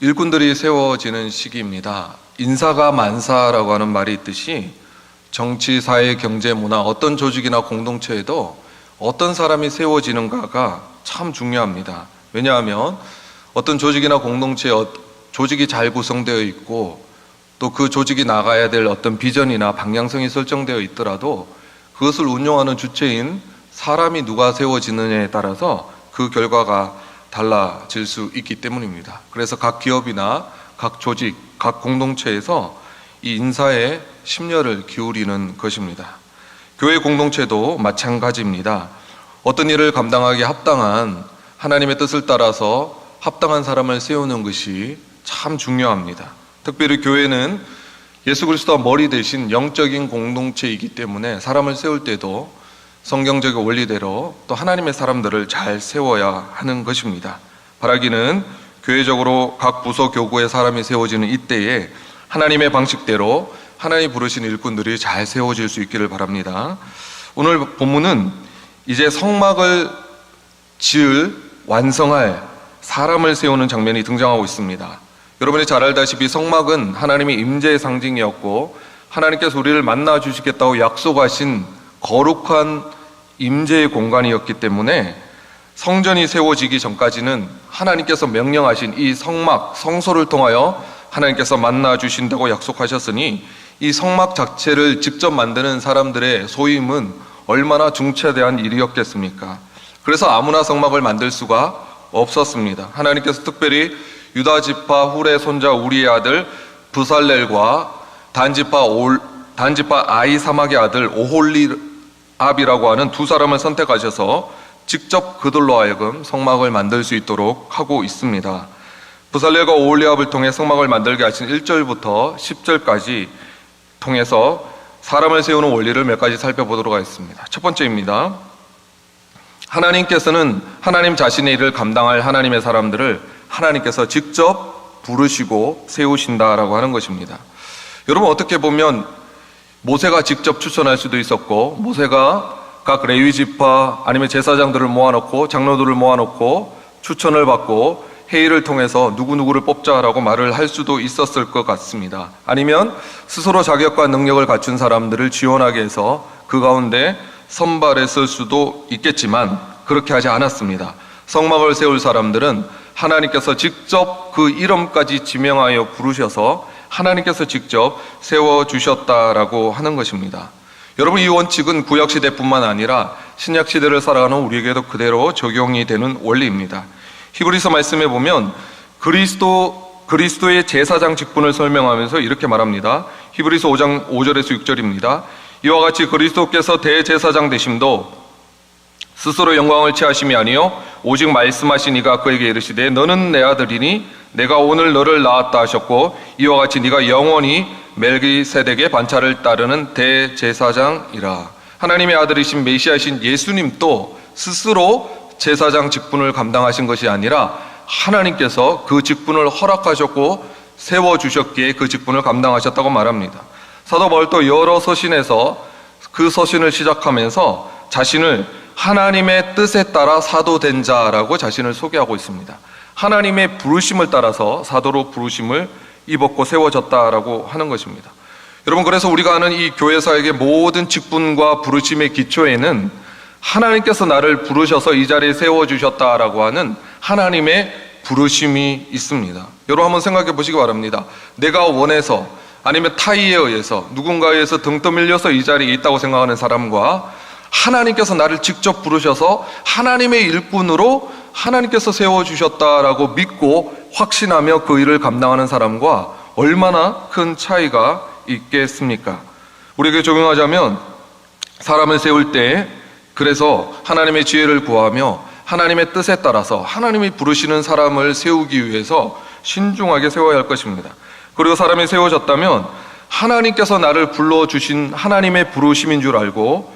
일꾼들이 세워지는 시기입니다. 인사가 만사라고 하는 말이 있듯이 정치, 사회, 경제, 문화 어떤 조직이나 공동체에도 어떤 사람이 세워지는가가 참 중요합니다. 왜냐하면 어떤 조직이나 공동체에 조직이 잘 구성되어 있고 또 그 조직이 나가야 될 어떤 비전이나 방향성이 설정되어 있더라도 그것을 운영하는 주체인 사람이 누가 세워지느냐에 따라서 그 결과가 달라질 수 있기 때문입니다. 그래서 각 기업이나 각 조직, 각 공동체에서 이 인사에 심려를 기울이는 것입니다. 교회 공동체도 마찬가지입니다. 어떤 일을 감당하기에 합당한 하나님의 뜻을 따라서 합당한 사람을 세우는 것이 참 중요합니다. 특별히 교회는 예수 그리스도와 머리 대신 영적인 공동체이기 때문에 사람을 세울 때도 성경적인 원리대로 또 하나님의 사람들을 잘 세워야 하는 것입니다. 바라기는 교회적으로 각 부서 교구에 사람이 세워지는 이때에 하나님의 방식대로 하나님 부르신 일꾼들이 잘 세워질 수 있기를 바랍니다. 오늘 본문은 이제 성막을 완성할 사람을 세우는 장면이 등장하고 있습니다. 여러분이 잘 알다시피 성막은 하나님의 임재의 상징이었고 하나님께서 우리를 만나 주시겠다고 약속하신 거룩한 임재의 공간이었기 때문에 성전이 세워지기 전까지는 하나님께서 명령하신 이 성막, 성소를 통하여 하나님께서 만나 주신다고 약속하셨으니 이 성막 자체를 직접 만드는 사람들의 소임은 얼마나 중차대한 일이었겠습니까? 그래서 아무나 성막을 만들 수가 없었습니다. 하나님께서 특별히 유다 지파 훌의 손자 우리의 아들 브살렐과 단지파 아히사막의 아들 오홀리압이라고 하는 두 사람을 선택하셔서 직접 그들로 하여금 성막을 만들 수 있도록 하고 있습니다. 브살렐과 오홀리압을 통해 성막을 만들게 하신 1절부터 10절까지 통해서 사람을 세우는 원리를 몇 가지 살펴보도록 하겠습니다. 첫 번째입니다. 하나님께서는 하나님 자신의 일을 감당할 하나님의 사람들을 하나님께서 직접 부르시고 세우신다라고 하는 것입니다. 여러분, 어떻게 보면 모세가 직접 추천할 수도 있었고 모세가 각 레위 지파 아니면 제사장들을 모아놓고 장로들을 모아놓고 추천을 받고 회의를 통해서 누구누구를 뽑자라고 말을 할 수도 있었을 것 같습니다. 아니면 스스로 자격과 능력을 갖춘 사람들을 지원하게 해서 그 가운데 선발했을 수도 있겠지만 그렇게 하지 않았습니다. 성막을 세울 사람들은 하나님께서 직접 그 이름까지 지명하여 부르셔서 하나님께서 직접 세워주셨다라고 하는 것입니다. 여러분, 이 원칙은 구약시대뿐만 아니라 신약시대를 살아가는 우리에게도 그대로 적용이 되는 원리입니다. 히브리서 말씀에 보면 그리스도의 제사장 직분을 설명하면서 이렇게 말합니다. 히브리서 5장 5절에서 6절입니다. 이와 같이 그리스도께서 대제사장 되심도 스스로 영광을 취하심이 아니요 오직 말씀하신 이가 그에게 이르시되 너는 내 아들이니 내가 오늘 너를 낳았다 하셨고 이와 같이 네가 영원히 멜기세덱의 반차를 따르는 대제사장이라. 하나님의 아들이신 메시아신 예수님도 스스로 제사장 직분을 감당하신 것이 아니라 하나님께서 그 직분을 허락하셨고 세워주셨기에 그 직분을 감당하셨다고 말합니다. 사도 바울도 여러 서신에서 그 서신을 시작하면서 자신을 하나님의 뜻에 따라 사도 된 자라고 자신을 소개하고 있습니다. 하나님의 부르심을 따라서 사도로 부르심을 입었고 세워졌다라고 하는 것입니다. 여러분, 그래서 우리가 아는 이 교회사역의 모든 직분과 부르심의 기초에는 하나님께서 나를 부르셔서 이 자리에 세워주셨다라고 하는 하나님의 부르심이 있습니다. 여러분, 한번 생각해 보시기 바랍니다. 내가 원해서 아니면 타의에 의해서 누군가에 의해서 등 떠밀려서 이 자리에 있다고 생각하는 사람과 하나님께서 나를 직접 부르셔서 하나님의 일꾼으로 하나님께서 세워주셨다라고 믿고 확신하며 그 일을 감당하는 사람과 얼마나 큰 차이가 있겠습니까? 우리에게 적용하자면 사람을 세울 때 그래서 하나님의 지혜를 구하며 하나님의 뜻에 따라서 하나님이 부르시는 사람을 세우기 위해서 신중하게 세워야 할 것입니다. 그리고 사람이 세워졌다면 하나님께서 나를 불러주신 하나님의 부르심인 줄 알고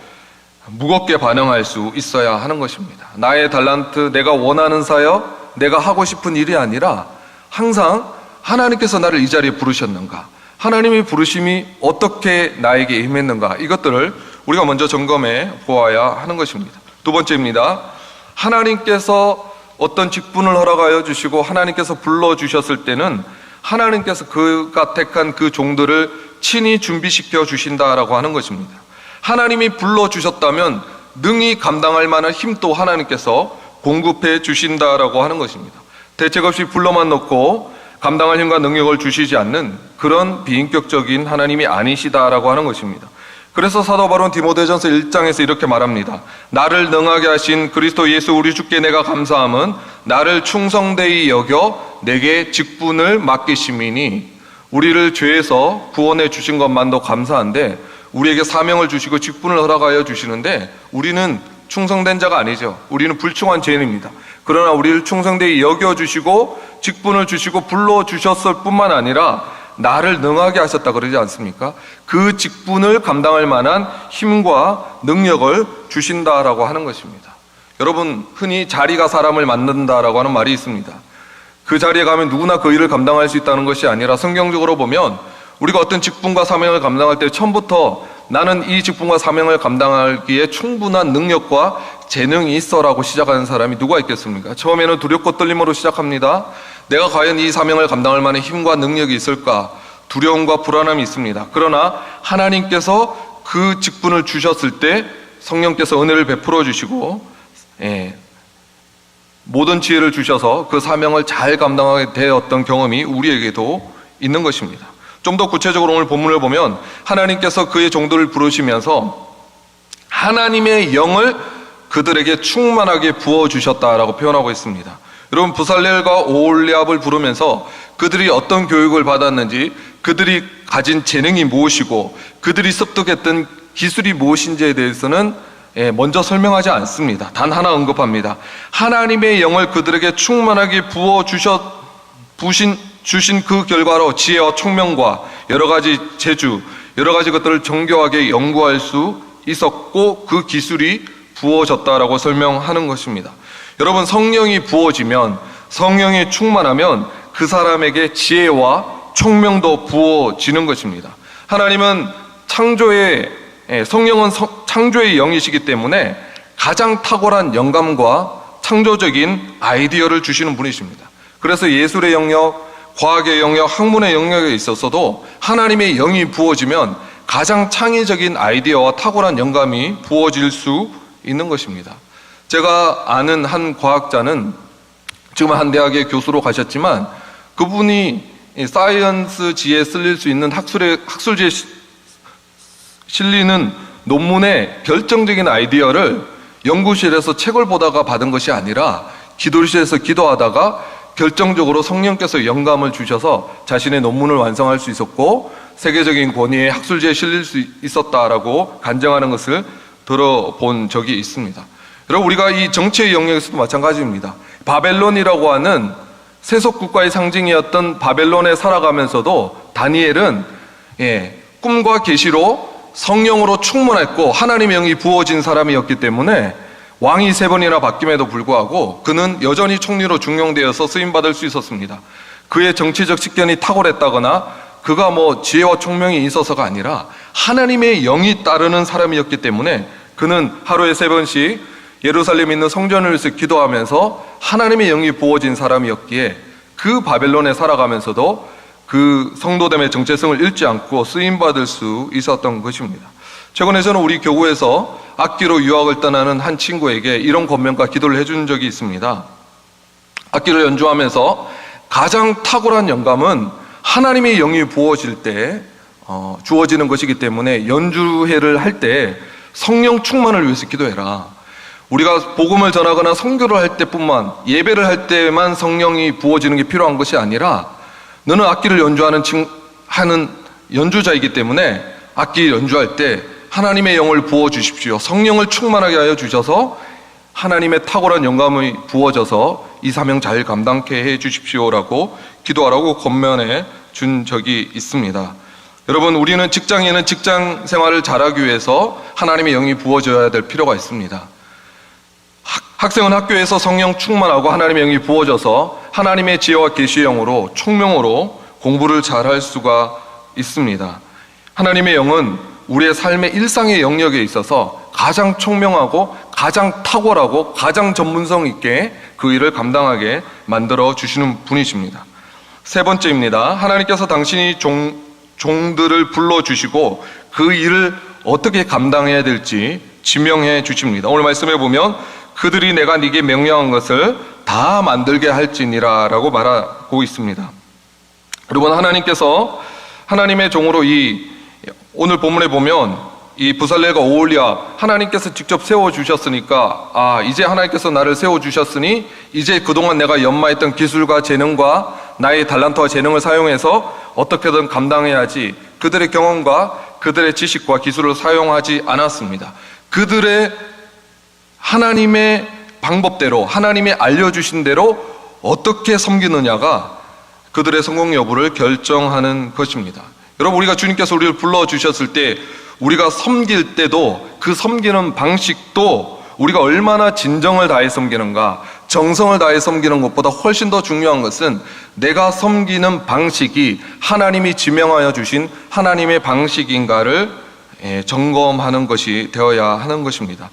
무겁게 반응할 수 있어야 하는 것입니다. 나의 달란트, 내가 원하는 사역, 내가 하고 싶은 일이 아니라 항상 하나님께서 나를 이 자리에 부르셨는가, 하나님의 부르심이 어떻게 나에게 임했는가, 이것들을 우리가 먼저 점검해 보아야 하는 것입니다. 두 번째입니다. 하나님께서 어떤 직분을 허락하여 주시고 하나님께서 불러주셨을 때는 하나님께서 그가 택한 그 종들을 친히 준비시켜 주신다라고 하는 것입니다. 하나님이 불러주셨다면 능히 감당할 만한 힘도 하나님께서 공급해 주신다라고 하는 것입니다. 대책 없이 불러만 놓고 감당할 힘과 능력을 주시지 않는 그런 비인격적인 하나님이 아니시다라고 하는 것입니다. 그래서 사도 바울은 디모데전서 1장에서 이렇게 말합니다. 나를 능하게 하신 그리스도 예수 우리 주께 내가 감사함은 나를 충성되이 여겨 내게 직분을 맡기심이니. 우리를 죄에서 구원해 주신 것만도 감사한데 우리에게 사명을 주시고 직분을 허락하여 주시는데 우리는 충성된 자가 아니죠. 우리는 불충한 죄인입니다. 그러나 우리를 충성되이 여겨주시고 직분을 주시고 불러주셨을 뿐만 아니라 나를 능하게 하셨다 그러지 않습니까? 그 직분을 감당할 만한 힘과 능력을 주신다라고 하는 것입니다. 여러분, 흔히 자리가 사람을 만든다라고 하는 말이 있습니다. 그 자리에 가면 누구나 그 일을 감당할 수 있다는 것이 아니라 성경적으로 보면 우리가 어떤 직분과 사명을 감당할 때 처음부터 나는 이 직분과 사명을 감당하기에 충분한 능력과 재능이 있어라고 시작하는 사람이 누가 있겠습니까? 처음에는 두렵고 떨림으로 시작합니다. 내가 과연 이 사명을 감당할 만한 힘과 능력이 있을까? 두려움과 불안함이 있습니다. 그러나 하나님께서 그 직분을 주셨을 때 성령께서 은혜를 베풀어 주시고 모든 지혜를 주셔서 그 사명을 잘 감당하게 되었던 경험이 우리에게도 있는 것입니다. 좀 더 구체적으로 오늘 본문을 보면 하나님께서 그의 종들을 부르시면서 하나님의 영을 그들에게 충만하게 부어주셨다라고 표현하고 있습니다. 여러분, 부살렐과 오홀리압을 부르면서 그들이 어떤 교육을 받았는지, 그들이 가진 재능이 무엇이고 그들이 습득했던 기술이 무엇인지에 대해서는 먼저 설명하지 않습니다. 단 하나 언급합니다. 하나님의 영을 그들에게 충만하게 주신 그 결과로 지혜와 총명과 여러 가지 재주, 여러 가지 것들을 정교하게 연구할 수 있었고 그 기술이 부어졌다라고 설명하는 것입니다. 여러분, 성령이 부어지면, 성령이 충만하면 그 사람에게 지혜와 총명도 부어지는 것입니다. 하나님은 성령은 창조의 영이시기 때문에 가장 탁월한 영감과 창조적인 아이디어를 주시는 분이십니다. 그래서 예술의 영역, 과학의 영역, 학문의 영역에 있어서도 하나님의 영이 부어지면 가장 창의적인 아이디어와 탁월한 영감이 부어질 수 있는 것입니다. 제가 아는 한 과학자는 지금 한 대학의 교수로 가셨지만 그분이 사이언스지에 쓸릴 수 있는 학술지에 실리는 논문의 결정적인 아이디어를 연구실에서 책을 보다가 받은 것이 아니라 기도실에서 기도하다가 결정적으로 성령께서 영감을 주셔서 자신의 논문을 완성할 수 있었고 세계적인 권위의 학술지에 실릴 수 있었다라고 간증하는 것을 들어본 적이 있습니다. 여러분, 우리가 이 정치의 영역에서도 마찬가지입니다. 바벨론이라고 하는 세속국가의 상징이었던 바벨론에 살아가면서도 다니엘은 꿈과 계시로 성령으로 충만했고 하나님의 영이 부어진 사람이었기 때문에 왕이 3번이나 바뀜에도 불구하고 그는 여전히 총리로 중용되어서 쓰임받을 수 있었습니다. 그의 정치적 식견이 탁월했다거나 그가 지혜와 총명이 있어서가 아니라 하나님의 영이 따르는 사람이었기 때문에 그는 하루에 3번씩 예루살렘에 있는 성전을 위해서 기도하면서 하나님의 영이 부어진 사람이었기에 그 바벨론에 살아가면서도 그 성도됨의 정체성을 잃지 않고 쓰임받을 수 있었던 것입니다. 최근에 저는 우리 교구에서 악기로 유학을 떠나는 한 친구에게 이런 권면과 기도를 해준 적이 있습니다. 악기를 연주하면서 가장 탁월한 영감은 하나님의 영이 부어질 때 주어지는 것이기 때문에 연주회를 할 때 성령 충만을 위해서 기도해라. 우리가 복음을 전하거나 선교를 할 때뿐만, 예배를 할 때만 성령이 부어지는 게 필요한 것이 아니라 너는 악기를 하는 연주자이기 때문에 악기 연주할 때 하나님의 영을 부어주십시오. 성령을 충만하게 하여 주셔서 하나님의 탁월한 영감이 부어져서 이 사명 잘 감당케 해 주십시오라고 기도하라고 권면해 준 적이 있습니다. 여러분, 우리는 직장인은 직장 생활을 잘하기 위해서 하나님의 영이 부어져야 될 필요가 있습니다. 학생은 학교에서 성령 충만하고 하나님의 영이 부어져서 하나님의 지혜와 계시의 영으로 총명으로 공부를 잘할 수가 있습니다. 하나님의 영은 우리의 삶의 일상의 영역에 있어서 가장 총명하고 가장 탁월하고 가장 전문성 있게 그 일을 감당하게 만들어 주시는 분이십니다. 세 번째입니다. 하나님께서 당신이 종들을 불러주시고 그 일을 어떻게 감당해야 될지 지명해 주십니다. 오늘 말씀해 보면 그들이 내가 네게 명령한 것을 다 만들게 할지니라 라고 말하고 있습니다. 여러분, 하나님께서 하나님의 종으로 오늘 본문에 보면 이 부살렐과 오홀리아 하나님께서 직접 세워주셨으니까 이제 하나님께서 나를 세워주셨으니 이제 그동안 내가 연마했던 기술과 재능과 나의 달란트와 재능을 사용해서 어떻게든 감당해야지, 그들의 경험과 그들의 지식과 기술을 사용하지 않았습니다. 그들의 하나님의 방법대로, 하나님이 알려주신 대로 어떻게 섬기느냐가 그들의 성공 여부를 결정하는 것입니다. 여러분, 우리가 주님께서 우리를 불러주셨을 때 우리가 섬길 때도 그 섬기는 방식도 우리가 얼마나 진정을 다해 섬기는가, 정성을 다해 섬기는 것보다 훨씬 더 중요한 것은 내가 섬기는 방식이 하나님이 지명하여 주신 하나님의 방식인가를 점검하는 것이 되어야 하는 것입니다.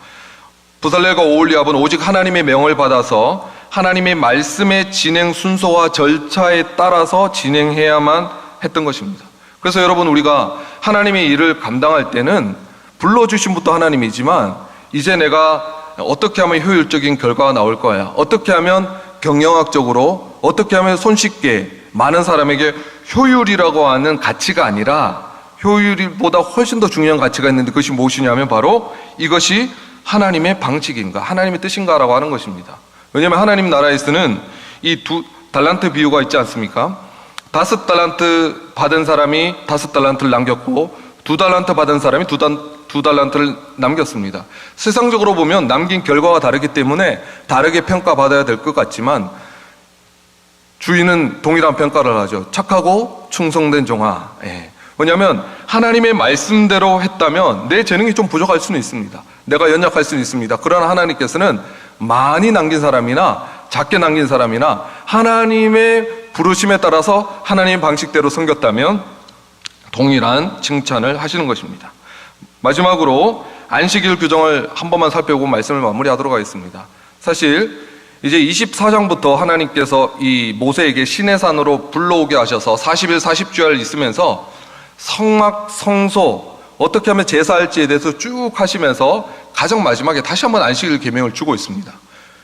부살렐과 오홀리압은 오직 하나님의 명을 받아서 하나님의 말씀의 진행 순서와 절차에 따라서 진행해야만 했던 것입니다. 그래서 여러분, 우리가 하나님의 일을 감당할 때는 불러주신 분도 하나님이지만 이제 내가 어떻게 하면 효율적인 결과가 나올 거야, 어떻게 하면 경영학적으로, 어떻게 하면 손쉽게 많은 사람에게 효율이라고 하는 가치가 아니라 효율보다 훨씬 더 중요한 가치가 있는데 그것이 무엇이냐면 바로 이것이 하나님의 방식인가, 하나님의 뜻인가라고 하는 것입니다. 왜냐하면 하나님 나라에서는 이 두 달란트 비유가 있지 않습니까? 5달란트 받은 사람이 5달란트를 남겼고 2달란트 받은 사람이 2달란트를 남겼습니다. 세상적으로 보면 남긴 결과가 다르기 때문에 다르게 평가받아야 될 것 같지만 주인은 동일한 평가를 하죠. 착하고 충성된 종아. 왜냐하면 하나님의 말씀대로 했다면 내 재능이 좀 부족할 수는 있습니다. 내가 연약할 수는 있습니다. 그러나 하나님께서는 많이 남긴 사람이나 작게 남긴 사람이나 하나님의 부르심에 따라서 하나님의 방식대로 섬겼다면 동일한 칭찬을 하시는 것입니다. 마지막으로 안식일 규정을 한 번만 살펴보고 말씀을 마무리하도록 하겠습니다. 사실 이제 24장부터 하나님께서 이 모세에게 시내산으로 불러오게 하셔서 40일 40주야를 있으면서 성막, 성소, 어떻게 하면 제사할지에 대해서 쭉 하시면서 가장 마지막에 다시 한번 안식일 계명을 주고 있습니다.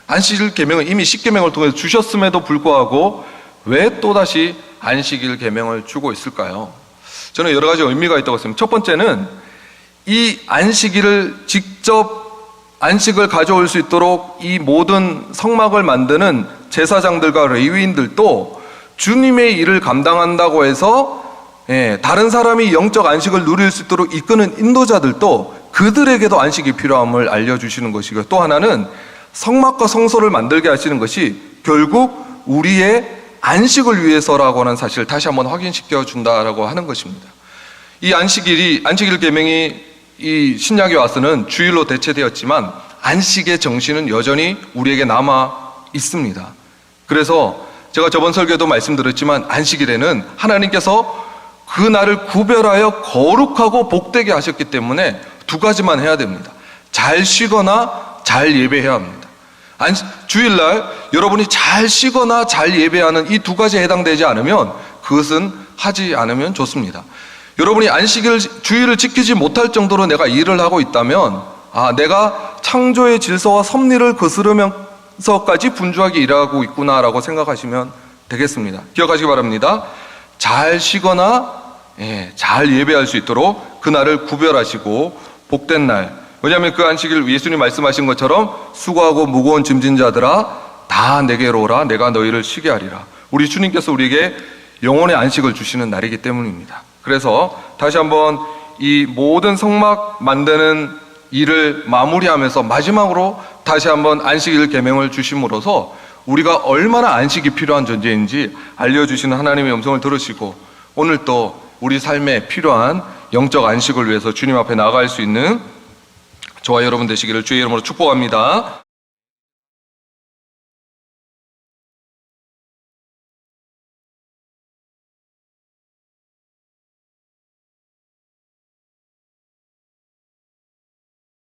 안식일 계명은 이미 십계명을 통해서 주셨음에도 불구하고 왜 또다시 안식일 계명을 주고 있을까요? 저는 여러 가지 의미가 있다고 생각합니다. 첫 번째는 이 안식일을 직접 안식을 가져올 수 있도록 이 모든 성막을 만드는 제사장들과 레위인들도 주님의 일을 감당한다고 해서 다른 사람이 영적 안식을 누릴 수 있도록 이끄는 인도자들도 그들에게도 안식이 필요함을 알려주시는 것이고요. 또 하나는 성막과 성소를 만들게 하시는 것이 결국 우리의 안식을 위해서라고 하는 사실을 다시 한번 확인시켜 준다라고 하는 것입니다. 이 안식일 계명이 이 신약에 와서는 주일로 대체되었지만 안식의 정신은 여전히 우리에게 남아 있습니다. 그래서 제가 저번 설교에도 말씀드렸지만 안식일에는 하나님께서 그 날을 구별하여 거룩하고 복되게 하셨기 때문에 두 가지만 해야 됩니다. 잘 쉬거나 잘 예배해야 합니다. 주일날 여러분이 잘 쉬거나 잘 예배하는 이 두 가지에 해당되지 않으면 그것은 하지 않으면 좋습니다. 여러분이 주일을 지키지 못할 정도로 내가 일을 하고 있다면 내가 창조의 질서와 섭리를 거스르면서까지 분주하게 일하고 있구나라고 생각하시면 되겠습니다. 기억하시기 바랍니다. 잘 쉬거나 잘 예배할 수 있도록 그날을 구별하시고 복된 날, 왜냐하면 그 안식일 예수님 말씀하신 것처럼 수고하고 무거운 짐진 자들아 다 내게로 오라, 내가 너희를 쉬게 하리라. 우리 주님께서 우리에게 영혼의 안식을 주시는 날이기 때문입니다. 그래서 다시 한번 이 모든 성막 만드는 일을 마무리하면서 마지막으로 다시 한번 안식일 계명을 주심으로써 우리가 얼마나 안식이 필요한 존재인지 알려주시는 하나님의 음성을 들으시고 오늘 또 우리 삶에 필요한 영적 안식을 위해서 주님 앞에 나아갈 수 있는 저와 여러분 되시기를 주의 이름으로 축복합니다.